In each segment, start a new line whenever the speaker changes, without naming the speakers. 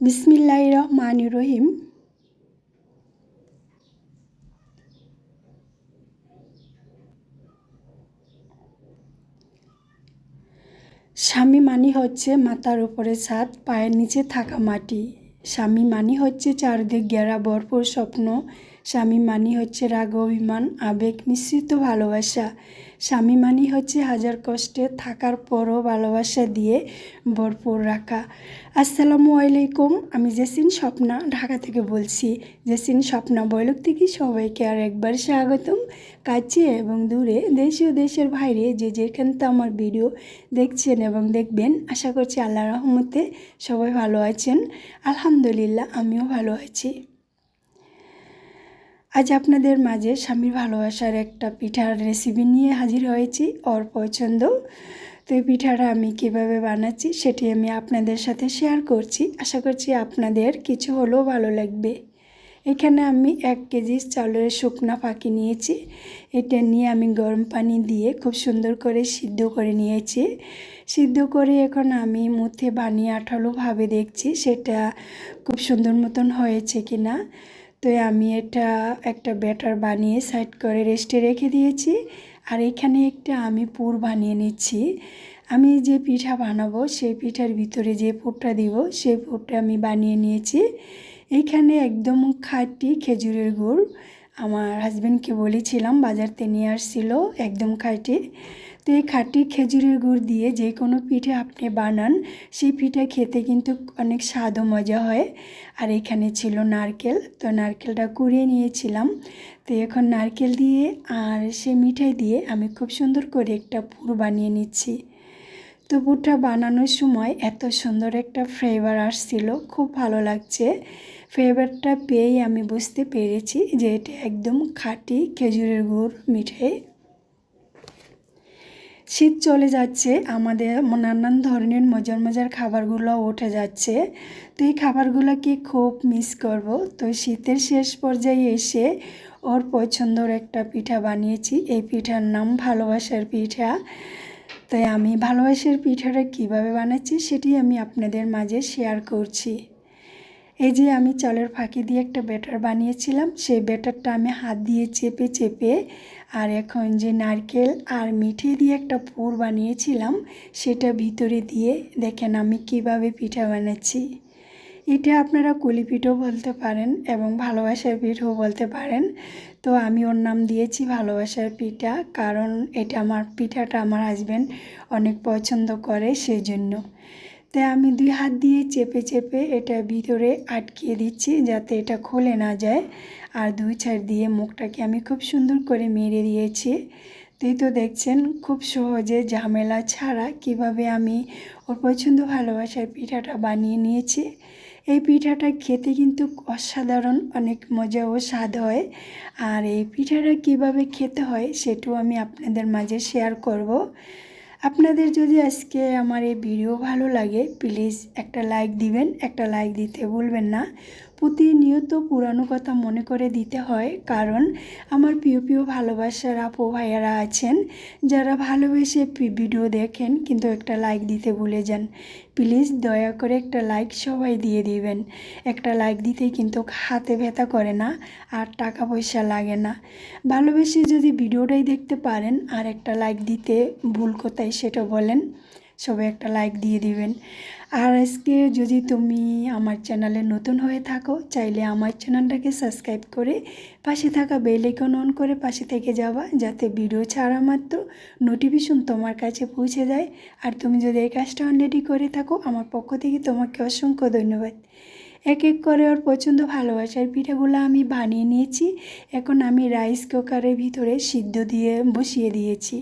বিসমিল্লাহির রহমানির রহিম। স্বামী মানি হচ্ছে মাথার উপরে ছাদ, পায়ের নিচে থাকা মাটি। স্বামী মানি হচ্ছে চারদিক ঘেরা ভরপুর স্বপ্ন। স্বামী মানি হচ্ছে রাগ অভিমান আবেগ মিশ্রিত ভালোবাসা। স্বামী মানি হচ্ছে হাজার কষ্টে থাকার পরও ভালোবাসা দিয়ে ভরপুর রাখা। আসসালামু আলাইকুম, আমি জেসিন স্বপ্না ঢাকা থেকে বলছি। জেসিন স্বপ্না বয়লক থেকে সবাইকে আর একবার স্বাগতম। কাছে এবং দূরে, দেশে ও দেশের বাইরে যে যেখান থেকে আমার ভিডিও দেখছেন এবং দেখবেন, আশা করছি আল্লাহর রহমতে সবাই ভালো আছেন। আলহামদুলিল্লাহ, আমিও ভালো আছি। আজ আপনাদের মাঝে স্বামীর ভালোবাসার একটা পিঠার রেসিপি নিয়ে হাজির হয়েছি, ওর পছন্দ। তো এই পিঠাটা আমি কীভাবে বানাচ্ছি সেটি আমি আপনাদের সাথে শেয়ার করছি। আশা করছি আপনাদের কিছু হলেও ভালো লাগবে। এখানে আমি 1 কেজি চালের শুকনা ফাঁকি নিয়েছি। এটা নিয়ে আমি গরম পানি দিয়ে খুব সুন্দর করে সিদ্ধ করে নিয়েছি। সিদ্ধ করে এখন আমি মুথে বানিয়ে আঠালোভাবে দেখছি সেটা খুব সুন্দর মতন হয়েছে কি না। তো আমি এটা একটা ব্যাটার বানিয়ে সাইড করে রেস্টে রেখে দিয়েছি। আর এখানে একটা আমি পুর বানিয়ে নিচ্ছি। আমি যে পিঠা বানাবো সেই পিঠার ভিতরে যে পুরটা দিব সেই পুরটা আমি বানিয়ে নিয়েছি। এইখানে একদম খাঁটি খেজুরের গুড়, আমার হাজব্যান্ডকে বলেছিলাম বাজার থেকে নিয়ে আসছিল, একদম খাঁটি। তো এই খাঁটি খেজুরের গুড় দিয়ে যে কোনো পিঠে আপনি বানান সেই পিঠা খেতে কিন্তু অনেক স্বাদ ও মজা হয়। আর এখানে ছিল নারকেল, তো নারকেলটা কুড়িয়ে নিয়েছিলাম। তো এখন নারকেল দিয়ে আর সেই মিঠাই দিয়ে আমি খুব সুন্দর করে একটা পুর বানিয়ে নিচ্ছি। তো পুরটা বানানোর সময় এত সুন্দর একটা ফ্লেভার আসছিল, খুব ভালো লাগছে। ফ্লেভারটা পেয়েই আমি বুঝতে পেরেছি যে এটা একদম খাঁটি খেজুরের গুড় মিঠাই। শীত চলে যাচ্ছে, আমাদের নানান ধরনের মজার মজার খাবারগুলো উঠে যাচ্ছে। তো এই খাবারগুলোকে খুব মিস করব। তো শীতের শেষ পর্যায়ে এসে ওর পছন্দের একটা পিঠা বানিয়েছি। এই পিঠার নাম ভালোবাসার পিঠা। তাই আমি ভালোবাসার পিঠাটা কীভাবে বানাচ্ছি সেটি আমি আপনাদের মাঝে শেয়ার করছি। এই যে আমি চালের ফাঁকি দিয়ে একটা ব্যাটার বানিয়েছিলাম, সেই ব্যাটারটা আমি হাত দিয়ে চেপে চেপে আর এখন যে নারকেল আর মিঠে দিয়ে একটা পুর বানিয়েছিলাম সেটা ভিতরে দিয়ে দেখেন আমি কিভাবে পিঠা বানাচ্ছি। এটা আপনারা কুলি পিঠাও বলতে পারেন এবং ভালোবাসার পিঠাও বলতে পারেন। তো আমি ওর নাম দিয়েছি ভালোবাসার পিঠা, কারণ এটা আমার পিঠাটা আমার হাজব্যান্ড অনেক পছন্দ করে সেই জন্য। তাই আমি 2 হাত দিয়ে চেপে চেপে এটা ভিতরে আটকিয়ে দিচ্ছি যাতে এটা খুলে না যায়। আর 2 সাইড দিয়ে মুখটাকে আমি খুব সুন্দর করে মেরে দিয়েছি। তো দেখছেন খুব সহজে ঝামেলা ছাড়া কিভাবে আমি ওর পছন্দ ভালোবাসার পিঠাটা বানিয়ে নিয়েছি। এই পিঠাটা খেতে কিন্তু অসাধারণ অনেক মজা ও স্বাদ হয়। আর এই পিঠাটা কিভাবে খেতে হয় সেটাও আমি আপনাদের মাঝে শেয়ার করব। আপনাদের যদি আজকে আমার এই ভিডিও ভালো লাগে প্লিজ একটা লাইক দিবেন, একটা লাইক দিতে ভুলবেন না। প্রতিনিয়ত পুরানো কথা মনে করে দিতে হয়, কারণ আমার প্রিয় প্রিয় ভালোবাসার আপু ভাইয়ারা আছেন যারা ভালোবেসে ভিডিও দেখেন কিন্তু একটা লাইক দিতে ভুলে যান। প্লিজ দয়া করে একটা লাইক সবাই দিয়ে দিবেন। একটা লাইক দিতেই কিন্তু হাতে ব্যথা করে না আর টাকা পয়সা লাগে না। ভালোবেসে যদি ভিডিওটাই দেখতে পারেন আর একটা লাইক দিতে ভুল কোথায় সেটা বলেন, সবাই একটা লাইক দিয়ে দিবেন। আর আজকে যদি তুমি আমার চ্যানেলে নতুন হয়ে থাকো চাইলে আমার চ্যানেলটাকে সাবস্ক্রাইব করে পাশে থাকা বেল আইকন অন করে পাশে থেকে যাবা, যাতে ভিডিও ছাড়া মাত্র নোটিফিকেশন তোমার কাছে পৌঁছে যায়। আর তুমি যদি এই কাজটা অলরেডি করে থাকো আমার পক্ষ থেকে তোমাকে অসংখ্য ধন্যবাদ। এক এক করে ওর পছন্দ ভালোবাসার পিঠাগুলো আমি বানিয়ে নিয়েছি। এখন আমি রাইস কুকারের ভিতরে সিদ্ধ দিয়ে বসিয়ে দিয়েছি।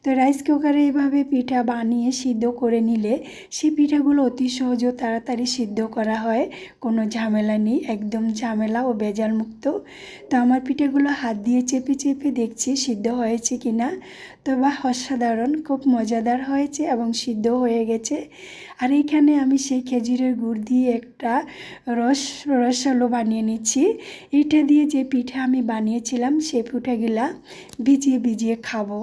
তো রাইস কুকারে এইভাবে পিঠা বানিয়ে সিদ্ধ করে নিলে সেই পিঠাগুলো অতি সহজ ও তাড়াতাড়ি সিদ্ধ করা হয়, কোনো ঝামেলা নেই, একদম ঝামেলা ও ভেজাল মুক্ত। তো আমার পিঠাগুলো হাত দিয়ে চেপে চেপে দেখছি সিদ্ধ হয়েছে কি না। তো অসাধারণ, খুব মজাদার হয়েছে এবং সিদ্ধ হয়ে গেছে। আর এইখানে আমি সেই খেজুরের গুড় দিয়ে একটা রসালো বানিয়ে নিচ্ছি। এইটা দিয়ে যে পিঠা আমি বানিয়েছিলাম সেই পিঠাগুলা ভিজিয়ে ভিজিয়ে খাবো।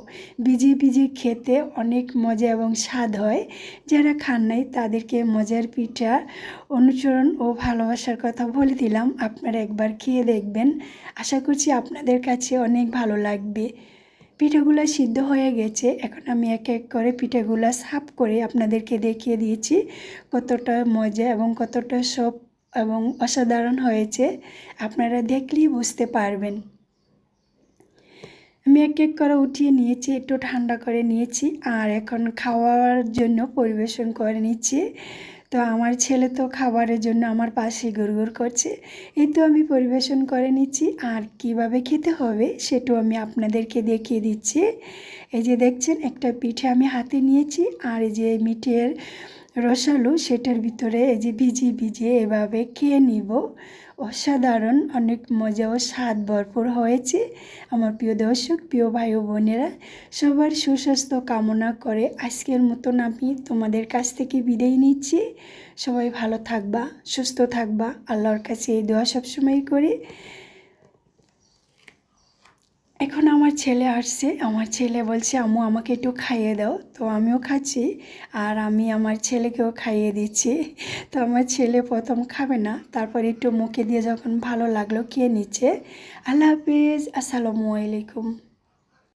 ভিজিয়ে ভিজিয়ে খেতে অনেক মজা এবং স্বাদ হয়। যারা খান নাই তাদেরকে মজার পিঠা অনুসরণ ও ভালোবাসার কথা বলে দিলাম, আপনারা একবার খেয়ে দেখবেন। আশা করছি আপনাদের কাছে অনেক ভালো লাগবে। পিঠাগুলো সিদ্ধ হয়ে গেছে, এখন আমি এক এক করে পিঠাগুলো সাফ করে আপনাদেরকে দেখিয়ে দিয়েছি কতটা মজা এবং কতটা সফট এবং অসাধারণ হয়েছে। আপনারা দেখলেই বুঝতে পারবেন। আমি এক এক করে উঠিয়ে নিয়েছি, একটু ঠান্ডা করে নিয়েছি, আর এখন খাওয়ার জন্য পরিবেশন করে নিচ্ছি। তো আমার ছেলে তো খাবারের জন্য আমার পাশে গুড়গুড় করছে। এই তো আমি পরিবেশন করে নিচ্ছি, আর কিভাবে খেতে হবে সেটাও আমি আপনাদেরকে দেখিয়ে দিচ্ছি। এই যে দেখছেন একটা পিঠে আমি হাতে নিয়েছি, আর এই যে মিঠের রসালো সেটার ভিতরে এই যে ভিজিয়ে ভিজিয়ে এভাবে খেয়ে নিব। অসাধারণ, অনেক মজা ও স্বাদ ভরপুর হয়েছে। আমার প্রিয় দর্শক, প্রিয় ভাই ও বোনেরা, সবার সুস্বাস্থ্য কামনা করে আজকের মতন আমি তোমাদের কাছ থেকে বিদায় নিচ্ছি। সবাই ভালো থাকবা, সুস্থ থাকবা, আল্লাহর কাছে এই দোয়া সবসময় করি। এখন আমার ছেলে আসছে, আমার ছেলে বলছে আম্মু আমাকে একটু খাইয়ে দাও। তো আমিও খাচ্ছি, আর আমি আমার ছেলেকেও খাইয়ে দিচ্ছি। তো আমার ছেলে প্রথম খাবে না, তারপর একটু মুখে দিয়ে যখন ভালো লাগলো খেয়ে নিচ্ছে। আল্লাহ হাফিজ, আসসালামু আলাইকুম।